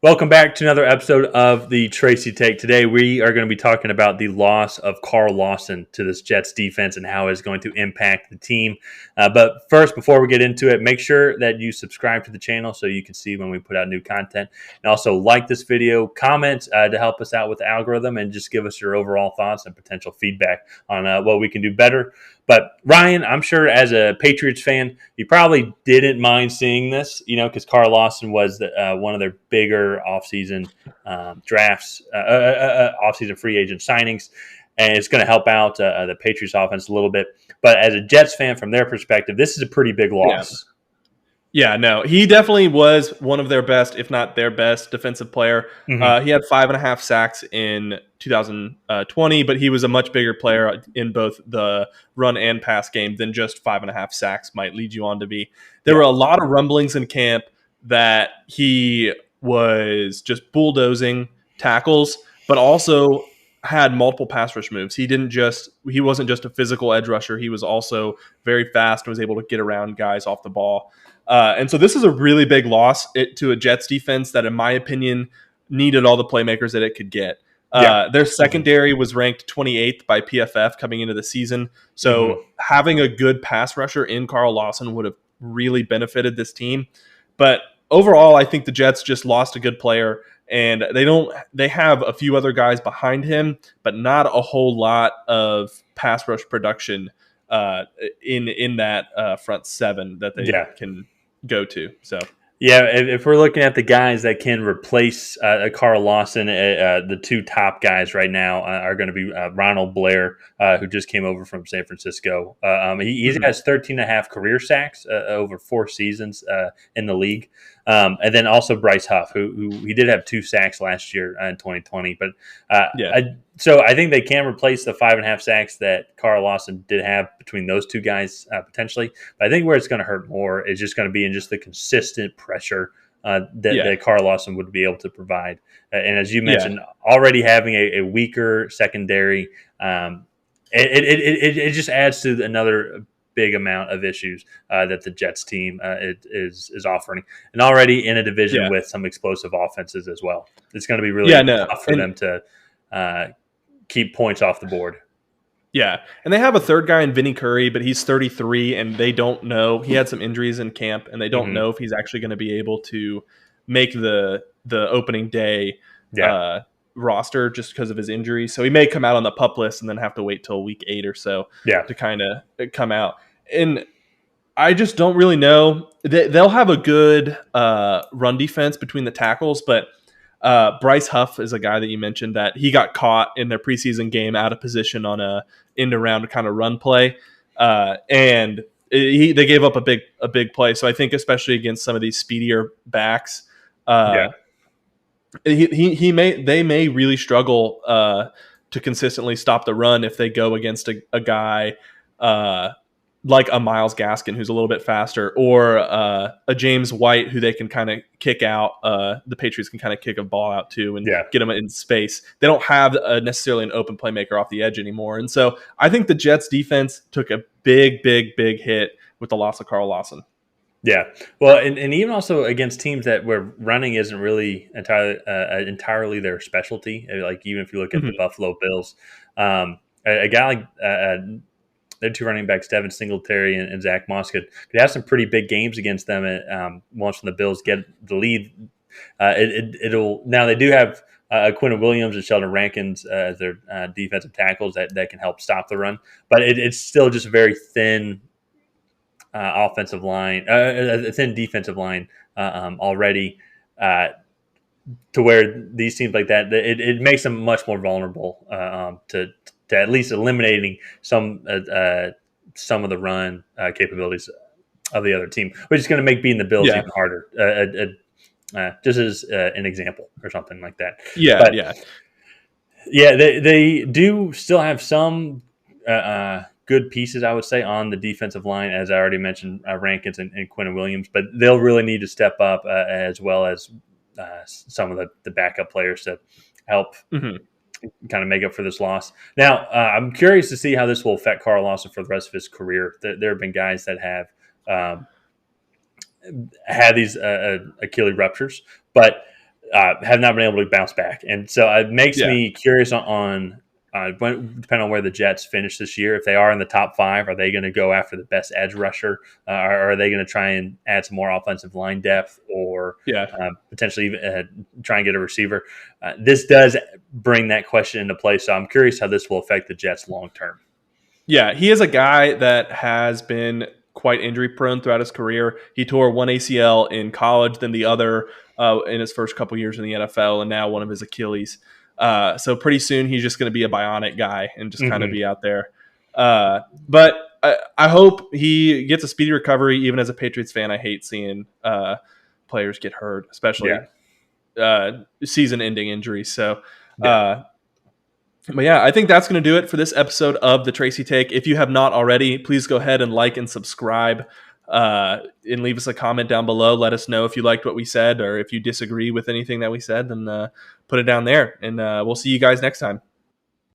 Welcome back to another episode of the Tracy Take. Today we are going to be talking about the loss of Carl Lawson to this Jets defense and how it's going to impact the team. But first, before we get into it, make sure that you subscribe to the channel so you can see when we put out new content. And also like this video, comment to help us out with the algorithm, and just give us your overall thoughts and potential feedback on what we can do better. But Ryan, I'm sure as a Patriots fan, you probably didn't mind seeing this, because Carl Lawson was one of their bigger offseason drafts, offseason free agent signings, and it's going to help out the Patriots offense a little bit. But as a Jets fan, from their perspective, this is a pretty big loss. Yeah, no, he definitely was one of their best, if not their best, defensive player. Mm-hmm. He had 5.5 sacks in 2020, but he was a much bigger player in both the run and pass game than just 5.5 sacks might lead you on to be. There were a lot of rumblings in camp that he was just bulldozing tackles, but also had multiple pass rush moves. He wasn't just a physical edge rusher. He was also very fast and was able to get around guys off the ball. And so this is a really big loss to a Jets defense that, in my opinion, needed all the playmakers that it could get. Their secondary was ranked 28th by PFF coming into the season. So having a good pass rusher in Carl Lawson would have really benefited this team. But overall, I think the Jets just lost a good player, and they have a few other guys behind him, but not a whole lot of pass rush production in that front seven that they can go to. So if we're looking at the guys that can replace Carl Lawson, the two top guys right now are going to be Ronald Blair, who just came over from San Francisco. He has 13 and a half career sacks over 4 seasons in the league. And then also Bryce Huff, who he did have 2 sacks last year in 2020. But so I think they can replace the 5.5 sacks that Carl Lawson did have between those two guys potentially. But I think where it's going to hurt more is just going to be in just the consistent pressure that Carl Lawson would be able to provide. And as you mentioned, already having a weaker secondary, it just adds to another big amount of issues that the Jets team is offering, and already in a division with some explosive offenses as well. It's going to be really tough for them to keep points off the board. Yeah, and they have a third guy in Vinny Curry, but he's 33, and they don't know. He had some injuries in camp, and they don't know if he's actually going to be able to make the opening day roster just because of his injury. So he may come out on the PUP list and then have to wait till week 8 or so to kind of come out. And I just don't really know. They'll have a good run defense between the tackles, but Bryce Huff is a guy that you mentioned that he got caught in their preseason game out of position on a end-around kind of run play, and they gave up a big play. So I think especially against some of these speedier backs, they may really struggle to consistently stop the run if they go against a guy like a Myles Gaskin, who's a little bit faster, or a James White, who they can kind of kick out. The Patriots can kind of kick a ball out to and get them in space. They don't have necessarily an open playmaker off the edge anymore. And so I think the Jets defense took a big hit with the loss of Carl Lawson. Yeah, well, and even also against teams where running isn't really entirely their specialty. Like even if you look at the Buffalo Bills, a guy like their 2 running backs, Devin Singletary and Zach Moss, could have some pretty big games against them. Once when the Bills get the lead, it'll now they do have Quentin Williams and Sheldon Rankins as their defensive tackles that can help stop the run, but it's still just a very thin offensive line, a thin defensive line already. To where these teams like that, it makes them much more vulnerable to at least eliminating some of the run capabilities of the other team, which is going to make beating the Bills even harder. Just as an example or something like that. They do still have some good pieces, I would say, on the defensive line, as I already mentioned, Rankins and Quentin Williams, but they'll really need to step up as well as some of the backup players to help kind of make up for this loss. Now, I'm curious to see how this will affect Carl Lawson for the rest of his career. There have been guys that have had these Achilles ruptures, but have not been able to bounce back, and so it makes Yeah. me curious depending on where the Jets finish this year. If they are in the top five, are they going to go after the best edge rusher, or are they going to try and add some more offensive line depth, or Yeah. potentially even try and get a receiver? This does bring that question into play, so I'm curious how this will affect the Jets long term. Yeah, he is a guy that has been quite injury prone throughout his career. He tore one ACL in college, then the other in his first couple years in the NFL, and now one of his Achilles. So pretty soon he's just going to be a bionic guy and just kind of Mm-hmm. be out there. But I hope he gets a speedy recovery. Even as a Patriots fan, I hate seeing players get hurt, especially Yeah. season-ending injuries. So. Yeah. But yeah, I think that's going to do it for this episode of the Tracy Take. If you have not already, please go ahead and like and subscribe and leave us a comment down below. Let us know if you liked what we said or if you disagree with anything that we said, then put it down there. And we'll see you guys next time.